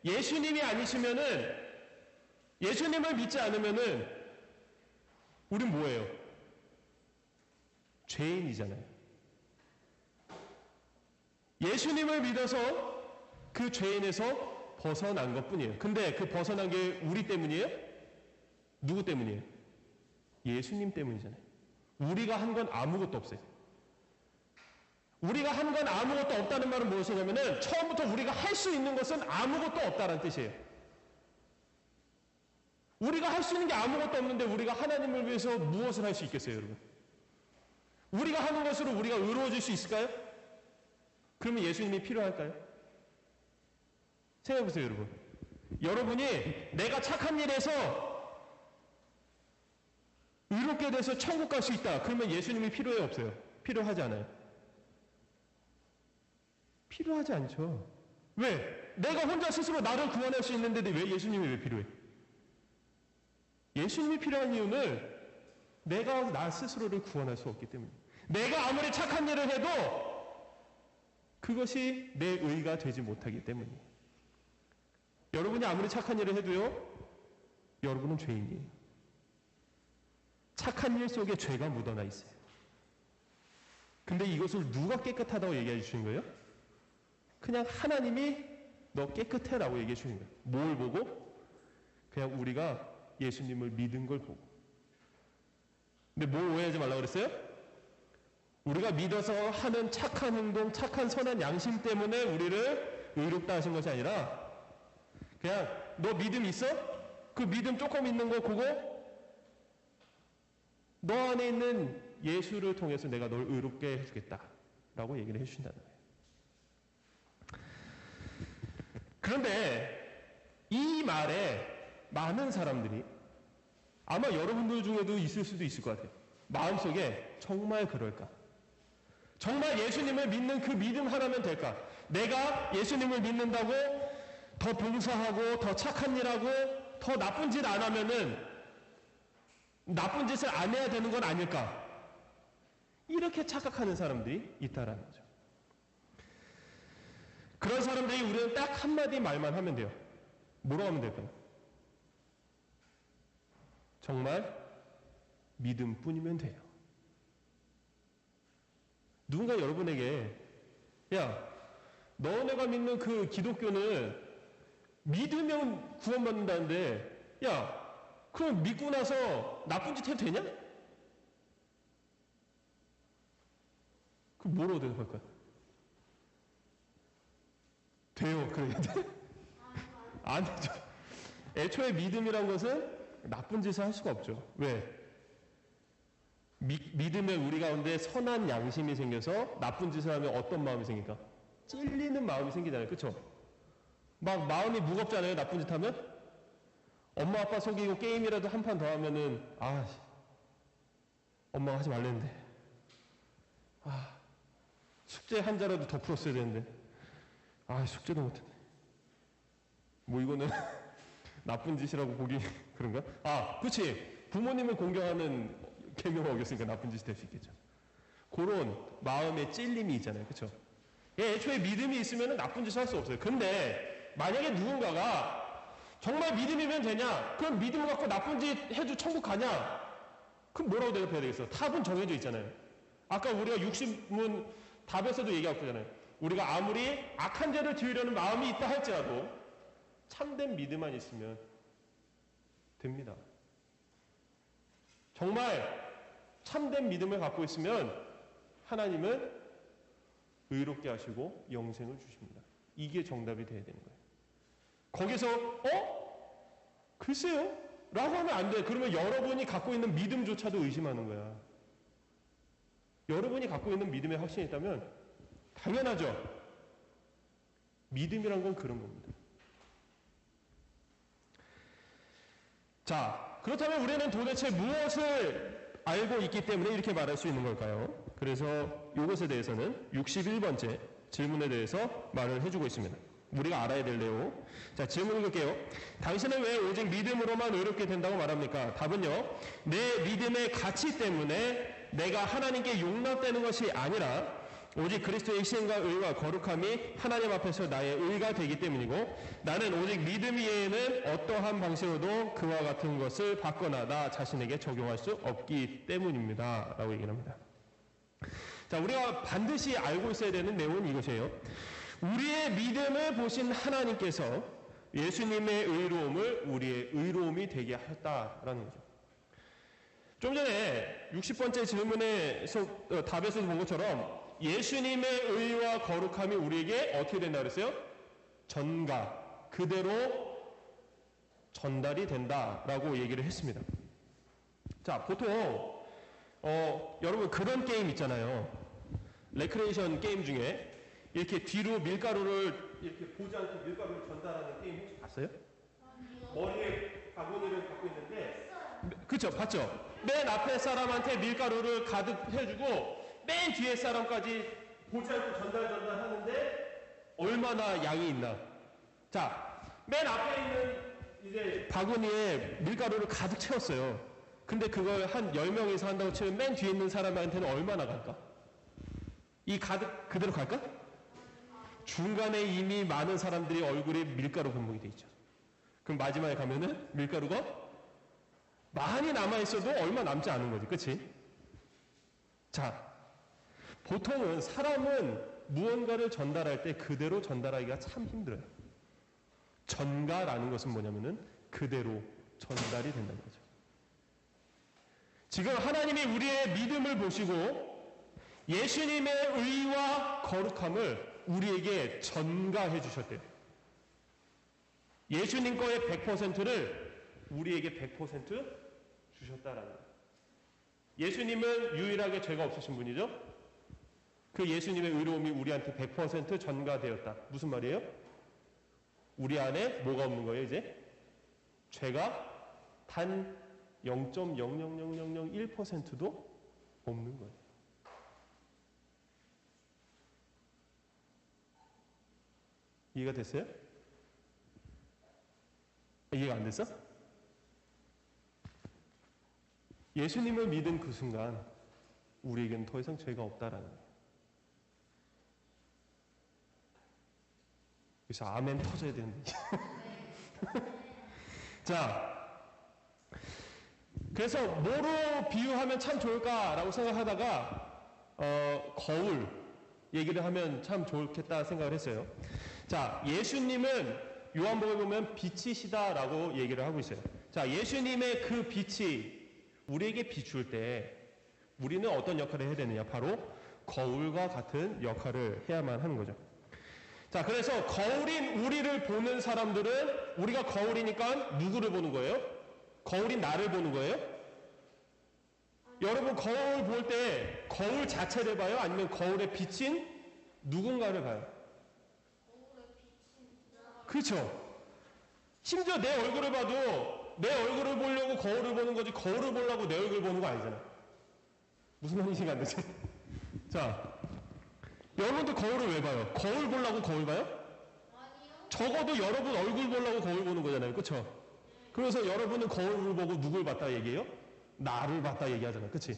예수님이 아니시면은, 예수님을 믿지 않으면은 우린 뭐예요? 죄인이잖아요. 예수님을 믿어서 그 죄인에서 벗어난 것뿐이에요. 근데 그 벗어난 게 우리 때문이에요? 누구 때문이에요? 예수님 때문이잖아요. 우리가 한 건 아무것도 없어요. 우리가 한 건 아무것도 없다는 말은 무엇이냐면은, 처음부터 우리가 할 수 있는 것은 아무것도 없다는 뜻이에요. 우리가 할 수 있는 게 아무것도 없는데 우리가 하나님을 위해서 무엇을 할 수 있겠어요, 여러분? 우리가 하는 것으로 우리가 의로워질 수 있을까요? 그러면 예수님이 필요할까요? 생각해보세요, 여러분. 여러분이 내가 착한 일 해서 의롭게 돼서 천국 갈 수 있다, 그러면 예수님이 필요해요, 없어요? 필요하지 않아요. 필요하지 않죠. 왜? 내가 혼자 스스로 나를 구원할 수 있는데 왜 예수님이 왜 필요해? 예수님이 필요한 이유는 내가 나 스스로를 구원할 수 없기 때문에, 내가 아무리 착한 일을 해도 그것이 내 의가 되지 못하기 때문이에요. 여러분이 아무리 착한 일을 해도요, 여러분은 죄인이에요. 착한 일 속에 죄가 묻어나 있어요. 근데 이것을 누가 깨끗하다고 얘기해 주시는 거예요? 그냥 하나님이 너 깨끗해 라고 얘기해 주시는 거예요. 뭘 보고? 그냥 우리가 예수님을 믿은 걸 보고. 근데 뭘 오해하지 말라고 그랬어요? 우리가 믿어서 하는 착한 행동, 착한 선한 양심 때문에 우리를 의롭다 하신 것이 아니라, 그냥 너 믿음 있어? 그 믿음 조금 있는 거 보고 너 안에 있는 예수를 통해서 내가 널 의롭게 해주겠다 라고 얘기를 해주신다는 거예요. 그런데 이 말에 많은 사람들이, 아마 여러분들 중에도 있을 수도 있을 것 같아요, 마음속에 정말 그럴까? 정말 예수님을 믿는 그 믿음 하나면 될까? 내가 예수님을 믿는다고 더 봉사하고 더 착한 일하고 더 나쁜 짓 안 하면은 나쁜 짓을 안 해야 되는 건 아닐까? 이렇게 착각하는 사람들이 있다라는 거죠. 그런 사람들이 우리는 딱 한마디 말만 하면 돼요. 뭐라고 하면 될까요? 정말 믿음뿐이면 돼요. 누군가 여러분에게, 야, 너네가 믿는 그 기독교는 믿으면 구원받는다는데, 야, 그럼 믿고 나서 나쁜 짓 해도 되냐? 그럼 뭐라고 대답할까요? 돼요. 그래야 돼? 안 되죠. 애초에 믿음이란 것은 나쁜 짓을 할 수가 없죠. 왜? 믿음에 우리 가운데 선한 양심이 생겨서 나쁜 짓을 하면 어떤 마음이 생길까? 찔리는 마음이 생기잖아요. 그쵸? 막 마음이 무겁잖아요. 나쁜 짓 하면? 엄마 아빠 속이고 게임이라도 한 판 더 하면은, 엄마가 하지 말랬는데 숙제 한 자라도 더 풀었어야 되는데 숙제도 못했네. 뭐 이거는 나쁜 짓이라고 보기 그런가? 그렇지. 부모님을 공경하는 계명을 어겼으니까 나쁜 짓이 될 수 있겠죠. 그런 마음의 찔림이 있잖아요. 그렇죠? 애초에 믿음이 있으면 나쁜 짓을 할 수 없어요. 근데 만약에 누군가가 정말 믿음이면 되냐? 그럼 믿음을 갖고 나쁜 짓 해도 천국 가냐? 그럼 뭐라고 대답해야 되겠어? 답은 정해져 있잖아요. 아까 우리가 60문 답에서도 얘기하고 있잖아요. 우리가 아무리 악한 죄를 지으려는 마음이 있다 할지라도 참된 믿음만 있으면 됩니다. 정말 참된 믿음을 갖고 있으면 하나님은 의롭게 하시고 영생을 주십니다. 이게 정답이 돼야 되는 거예요. 거기서 글쎄요? 라고 하면 안 돼. 그러면 여러분이 갖고 있는 믿음조차도 의심하는 거야. 여러분이 갖고 있는 믿음에 확신이 있다면 당연하죠. 믿음이란 건 그런 겁니다. 자, 그렇다면 우리는 도대체 무엇을 알고 있기 때문에 이렇게 말할 수 있는 걸까요? 그래서 이것에 대해서는 61번째 질문에 대해서 말을 해주고 있습니다. 우리가 알아야 될 내용. 자, 질문 읽을게요. 당신은 왜 오직 믿음으로만 의롭게 된다고 말합니까? 답은요. 내 믿음의 가치 때문에 내가 하나님께 용납되는 것이 아니라 오직 그리스도의 희생과 의와 거룩함이 하나님 앞에서 나의 의가 되기 때문이고 나는 오직 믿음 위에는 어떠한 방식으로도 그와 같은 것을 받거나 나 자신에게 적용할 수 없기 때문입니다. 라고 얘기를 합니다. 자, 우리가 반드시 알고 있어야 되는 내용은 이것이에요. 우리의 믿음을 보신 하나님께서 예수님의 의로움을 우리의 의로움이 되게 하셨다라는 거죠. 좀 전에 60번째 질문에서 답에서 본 것처럼 예수님의 의와 거룩함이 우리에게 어떻게 된다 그랬어요? 전가, 그대로 전달이 된다라고 얘기를 했습니다. 자, 보통 여러분 그런 게임 있잖아요. 레크레이션 게임 중에 이렇게 뒤로 밀가루를 이렇게 보지 않고 밀가루를 전달하는 게임 혹시 봤어요? 머리에 바구니를 갖고 있는데 그쵸? 봤죠? 맨 앞에 사람한테 밀가루를 가득 해주고 맨 뒤에 사람까지 보지 않고 전달하는데 얼마나 양이 있나? 자, 맨 앞에 있는 이제 바구니에 밀가루를 가득 채웠어요. 근데 그걸 한 10명이서 한다고 치면 맨 뒤에 있는 사람한테는 얼마나 갈까? 이 가득 그대로 갈까? 중간에 이미 많은 사람들이 얼굴에 밀가루 분무기 돼 있죠. 그럼 마지막에 가면은 밀가루가 많이 남아있어도 얼마 남지 않은 거지. 그치? 자, 보통은 사람은 무언가를 전달할 때 그대로 전달하기가 참 힘들어요. 전가라는 것은 뭐냐면은 그대로 전달이 된다는 거죠. 지금 하나님이 우리의 믿음을 보시고 예수님의 의와 거룩함을 우리에게 전가해 주셨대요. 예수님 거의 100%를 우리에게 100% 주셨다라는 거예요. 예수님은 유일하게 죄가 없으신 분이죠. 그 예수님의 의로움이 우리한테 100% 전가되었다. 무슨 말이에요? 우리 안에 뭐가 없는 거예요, 이제? 죄가 단 0.00001%도 없는 거예요. 이해가 됐어요? 이해가 안 됐어? 예수님을 믿은 그 순간 우리에게는 더 이상 죄가 없다라는 거예요. 그래서 아멘 터져야 되는데. 자, 그래서 뭐로 비유하면 참 좋을까라고 생각하다가 거울 얘기를 하면 참 좋겠다 생각을 했어요. 자, 예수님은 요한복음에 보면 빛이시다라고 얘기를 하고 있어요. 자, 예수님의 그 빛이 우리에게 비출 때 우리는 어떤 역할을 해야 되느냐? 바로 거울과 같은 역할을 해야만 하는 거죠. 자, 그래서 거울인 우리를 보는 사람들은 우리가 거울이니까 누구를 보는 거예요? 거울인 나를 보는 거예요? 여러분 거울 볼 때 거울 자체를 봐요? 아니면 거울에 비친 누군가를 봐요? 그렇죠. 심지어 내 얼굴을 봐도 내 얼굴을 보려고 거울을 보는 거지 거울을 보려고 내 얼굴을 보는 거 아니잖아. 무슨 말인지 안 되지? 자, 여러분도 거울을 왜 봐요? 거울 보려고 거울 봐요? 적어도 여러분 얼굴 보려고 거울 보는 거잖아요. 그쵸? 그래서 여러분은 거울을 보고 누굴 봤다 얘기해요? 나를 봤다 얘기하잖아요. 그치?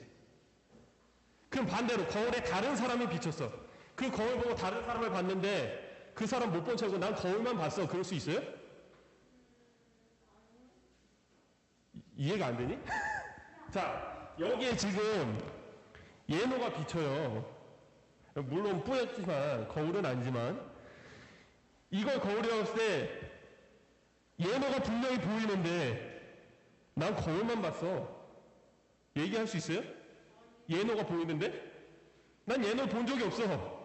그럼 반대로 거울에 다른 사람이 비쳤어. 그 거울 보고 다른 사람을 봤는데 그 사람 못 본 척하고 난 거울만 봤어. 그럴 수 있어요? 이해가 안 되니? 자, 여기에 지금 예노가 비쳐요. 물론 뿌였지만 거울은 아니지만 이걸 거울이라고 했을 때 예노가 분명히 보이는데 난 거울만 봤어. 얘기할 수 있어요? 예노가 보이는데? 난 예노를 본 적이 없어.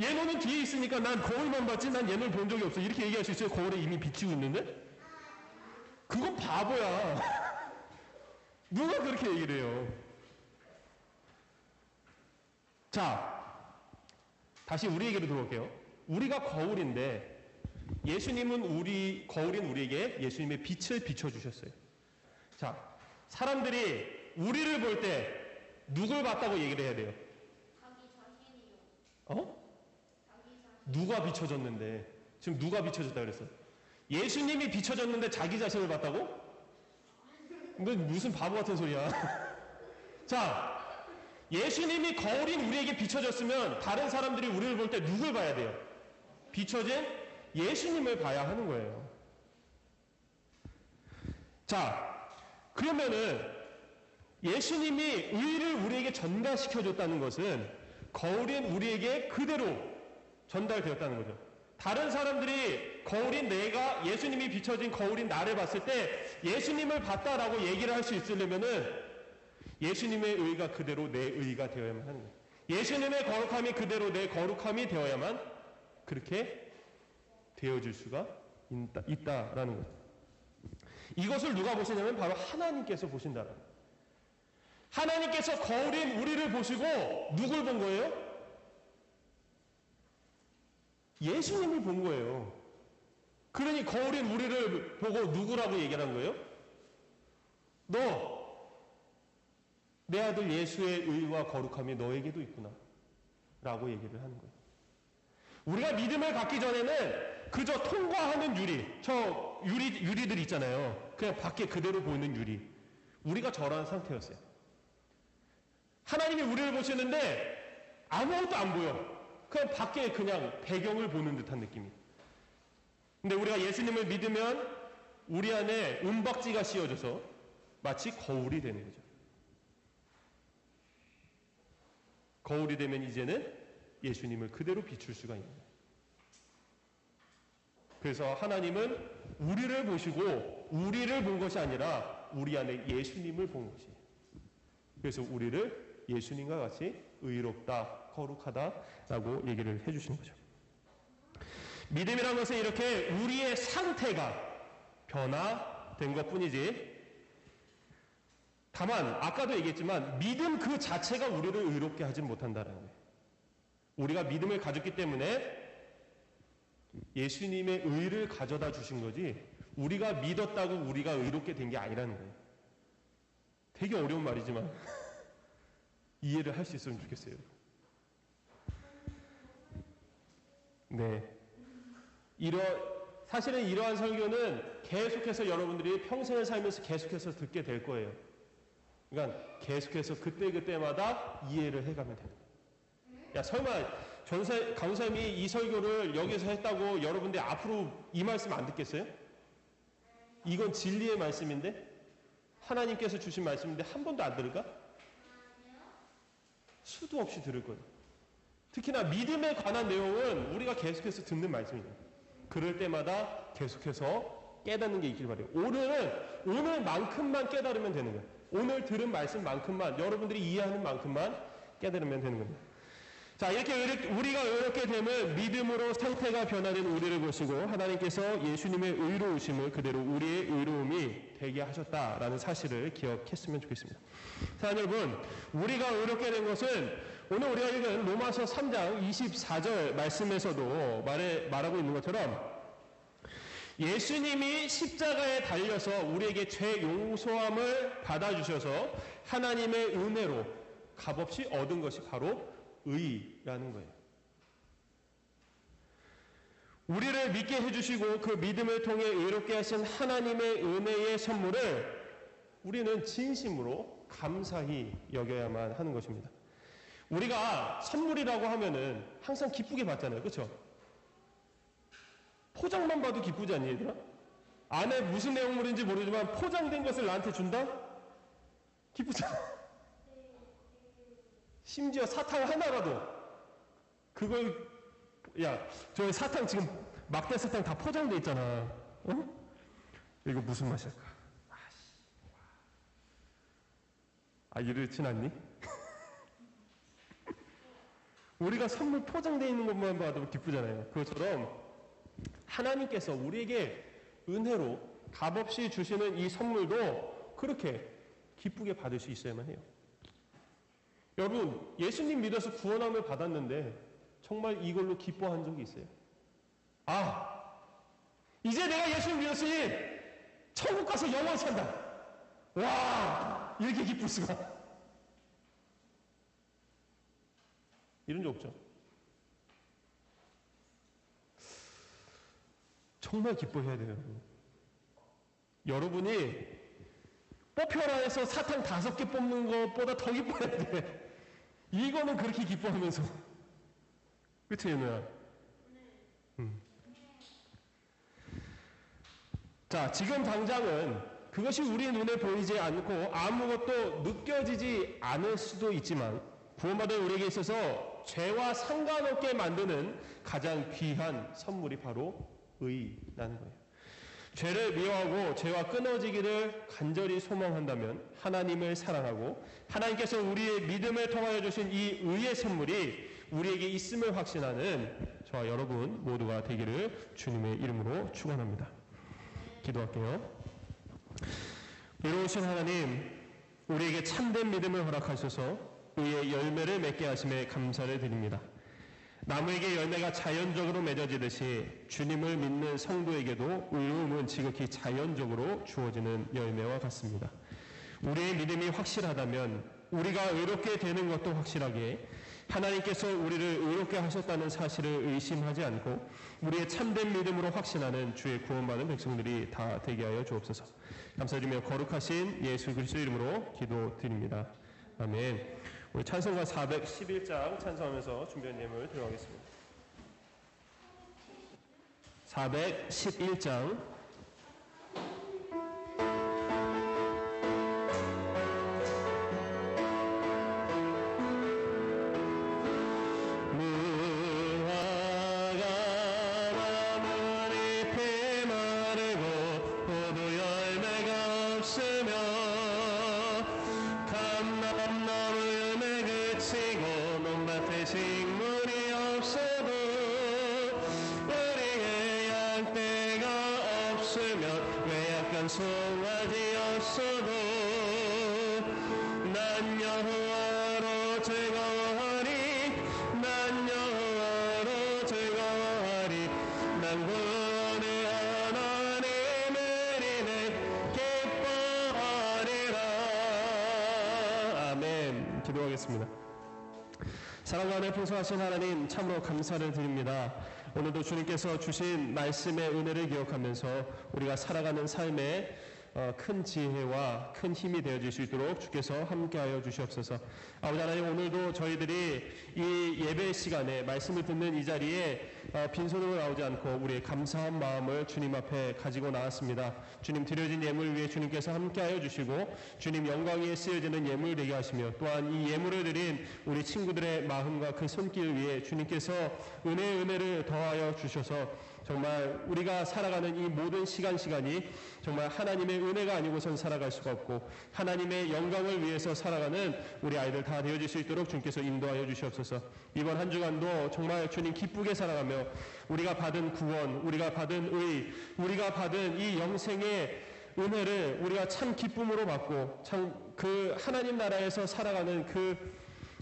예노는 뒤에 있으니까 난 거울만 봤지 난 예노를 본 적이 없어. 이렇게 얘기할 수 있어요? 거울에 이미 비치고 있는데? 그건 바보야. 누가 그렇게 얘기를 해요? 자, 다시 우리 얘기로 들어올게요. 우리가 거울인데 예수님은 거울인 우리에게 예수님의 빛을 비춰주셨어요. 자, 사람들이 우리를 볼 때 누굴 봤다고 얘기를 해야 돼요? 누가 비춰졌는데? 지금 누가 비춰졌다 그랬어? 예수님이 비춰졌는데 자기 자신을 봤다고? 너 무슨 바보 같은 소리야. 자, 예수님이 거울인 우리에게 비춰졌으면 다른 사람들이 우리를 볼 때 누굴 봐야 돼요? 비춰진 예수님을 봐야 하는 거예요. 자, 그러면은 예수님이 의를 우리에게 전달시켜줬다는 것은 거울인 우리에게 그대로 전달되었다는 거죠. 다른 사람들이 거울인 내가 예수님이 비춰진 거울인 나를 봤을 때 예수님을 봤다라고 얘기를 할 수 있으려면은 예수님의 의가 그대로 내 의가 되어야만 하는 거예요. 예수님의 거룩함이 그대로 내 거룩함이 되어야만 그렇게 되어질 수가 있다라는 거예요. 이것을 누가 보시냐면 바로 하나님께서 보신다라는 거예요. 하나님께서 거울인 우리를 보시고 누굴 본 거예요? 예수님을 본 거예요. 그러니 거울인 우리를 보고 누구라고 얘기를 한 거예요? 너, 내 아들 예수의 의와 거룩함이 너에게도 있구나 라고 얘기를 하는 거예요. 우리가 믿음을 갖기 전에는 그저 통과하는 유리들 있잖아요. 그냥 밖에 그대로 보이는 유리. 우리가 저런 상태였어요. 하나님이 우리를 보시는데 아무것도 안 보여. 그냥 밖에 그냥 배경을 보는 듯한 느낌이. 근데 우리가 예수님을 믿으면 우리 안에 은박지가 씌워져서 마치 거울이 되는 거죠. 거울이 되면 이제는 예수님을 그대로 비출 수가 있는 거예요. 그래서 하나님은 우리를 보시고 우리를 본 것이 아니라 우리 안에 예수님을 본 것이에요. 그래서 우리를 예수님과 같이 의롭다, 거룩하다라고 얘기를 해주시는 거죠. 믿음이라는 것은 이렇게 우리의 상태가 변화된 것뿐이지 다만 아까도 얘기했지만 믿음 그 자체가 우리를 의롭게 하지 못한다는 거예요. 우리가 믿음을 가졌기 때문에 예수님의 의를 가져다 주신 거지 우리가 믿었다고 우리가 의롭게 된 게 아니라는 거예요. 되게 어려운 말이지만 이해를 할 수 있으면 좋겠어요. 네. 사실은 이러한 설교는 계속해서 여러분들이 평생을 살면서 계속해서 듣게 될 거예요. 그러니까 계속해서 그때그때마다 이해를 해가면 됩니다. 야, 설마 강사님이 이 설교를 여기서 했다고 여러분들 앞으로 이 말씀 안 듣겠어요? 이건 진리의 말씀인데 하나님께서 주신 말씀인데 한 번도 안 들을까? 수도 없이 들을 거예요. 특히나 믿음에 관한 내용은 우리가 계속해서 듣는 말씀이에요. 그럴 때마다 계속해서 깨닫는 게 있길 바라요. 오늘만큼만 깨달으면 되는 거예요. 오늘 들은 말씀만큼만 여러분들이 이해하는 만큼만 깨달으면 되는 겁니다. 자, 이렇게 우리가 의롭게 되면 믿음으로 상태가 변화된 우리를 보시고 하나님께서 예수님의 의로우심을 그대로 우리의 의로움이 되게 하셨다라는 사실을 기억했으면 좋겠습니다. 자, 여러분, 우리가 의롭게 된 것은 오늘 우리가 읽은 로마서 3장 24절 말씀에서도 말하고 있는 것처럼 예수님이 십자가에 달려서 우리에게 죄 용서함을 받아주셔서 하나님의 은혜로 값없이 얻은 것이 바로 의라는 거예요. 우리를 믿게 해주시고 그 믿음을 통해 의롭게 하신 하나님의 은혜의 선물을 우리는 진심으로 감사히 여겨야만 하는 것입니다. 우리가 선물이라고 하면은 항상 기쁘게 받잖아요. 그렇죠? 포장만 봐도 기쁘지 않니, 얘들아? 안에 무슨 내용물인지 모르지만 포장된 것을 나한테 준다? 기쁘잖아. 심지어 사탕 하나라도 그걸, 야, 저 사탕 지금 막대 사탕 다 포장돼 있잖아. 어? 이거 무슨 맛일까? 이렇진 않니? 우리가 선물 포장되어 있는 것만 봐도 기쁘잖아요. 그것처럼 하나님께서 우리에게 은혜로 값없이 주시는 이 선물도 그렇게 기쁘게 받을 수 있어야만 해요. 여러분, 예수님 믿어서 구원함을 받았는데 정말 이걸로 기뻐한 적이 있어요? 이제 내가 예수님 믿었으니 천국 가서 영원 산다. 와, 이렇게 기쁠 수가. 이런 적 없죠? 정말 기뻐해야 돼요. 여러분이 뽑혀라 해서 사탕 5개 뽑는 것보다 더 기뻐해야 돼. 이거는 그렇게 기뻐하면서. 그치, 얘들아? 자, 지금 당장은 그것이 우리 눈에 보이지 않고 아무것도 느껴지지 않을 수도 있지만 구원받은 우리에게 있어서 죄와 상관없게 만드는 가장 귀한 선물이 바로 의라는 거예요. 죄를 미워하고 죄와 끊어지기를 간절히 소망한다면 하나님을 사랑하고 하나님께서 우리의 믿음을 통하여 주신 이 의의 선물이 우리에게 있음을 확신하는 저와 여러분 모두가 되기를 주님의 이름으로 축원합니다. 기도할게요. 이로우신 하나님, 우리에게 참된 믿음을 허락하셔서 의의 열매를 맺게 하심에 감사를 드립니다. 나무에게 열매가 자연적으로 맺어지듯이 주님을 믿는 성도에게도 의로움은 지극히 자연적으로 주어지는 열매와 같습니다. 우리의 믿음이 확실하다면 우리가 의롭게 되는 것도 확실하게 하나님께서 우리를 의롭게 하셨다는 사실을 의심하지 않고 우리의 참된 믿음으로 확신하는 주의 구원받은 백성들이 다 되게 하여 주옵소서. 감사드리며 거룩하신 예수 그리스도 이름으로 기도드립니다. 아멘. 우리 찬송가 411장 찬송하면서 준비한 예물 들어가겠습니다. 411장 송아지였어도 난 여호와로 즐거워하리 난 여호와로 즐거워하리 난 구원의 하나님을 인해 기뻐하리라. 아멘. 기도하겠습니다. 사랑과 은혜 풍성하신 하나님 참으로 감사를 드립니다. 오늘도 주님께서 주신 말씀의 은혜를 기억하면서 우리가 살아가는 삶에 큰 지혜와 큰 힘이 되어질 수 있도록 주께서 함께하여 주시옵소서. 아버지 하나님, 오늘도 저희들이 이 예배 시간에 말씀을 듣는 이 자리에 빈손으로 나오지 않고 우리의 감사한 마음을 주님 앞에 가지고 나왔습니다. 주님 드려진 예물 위에 주님께서 함께하여 주시고 주님 영광 위에 쓰여지는 예물 되게 하시며 또한 이 예물을 드린 우리 친구들의 마음과 그 손길 위에 주님께서 은혜를 더하여 주셔서 정말 우리가 살아가는 이 모든 시간이 정말 하나님의 은혜가 아니고선 살아갈 수가 없고 하나님의 영광을 위해서 살아가는 우리 아이들 다 되어질 수 있도록 주님께서 인도하여 주시옵소서. 이번 한 주간도 정말 주님 기쁘게 살아가며 우리가 받은 구원, 우리가 받은 의, 우리가 받은 이 영생의 은혜를 우리가 참 기쁨으로 받고 참 그 하나님 나라에서 살아가는 그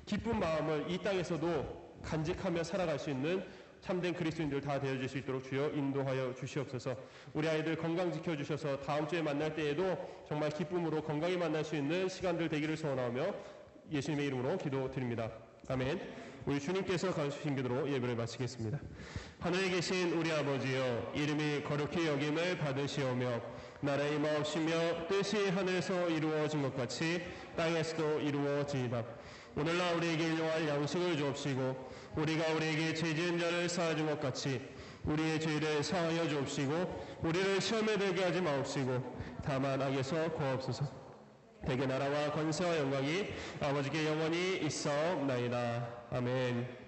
기쁜 마음을 이 땅에서도 간직하며 살아갈 수 있는 참된 그리스도인들 다 되어질 수 있도록 주여 인도하여 주시옵소서. 우리 아이들 건강 지켜주셔서 다음 주에 만날 때에도 정말 기쁨으로 건강히 만날 수 있는 시간들 되기를 소원하며 예수님의 이름으로 기도드립니다. 아멘. 우리 주님께서 가르치신 기도로 예배를 마치겠습니다. 하늘에 계신 우리 아버지여, 이름이 거룩히 여김을 받으시오며 나라의 임하옵시며 뜻이 하늘에서 이루어진 것 같이 땅에서도 이루어지이다. 오늘날 우리에게 일용할 양식을 주옵시고 우리가 우리에게 죄 지은 자를 사하준 것 같이 우리의 죄를 사하여 주옵시고 우리를 시험에 들게 하지 마옵시고 다만 악에서 구하옵소서. 대개 나라와 권세와 영광이 아버지께 영원히 있사옵나이다. 아멘.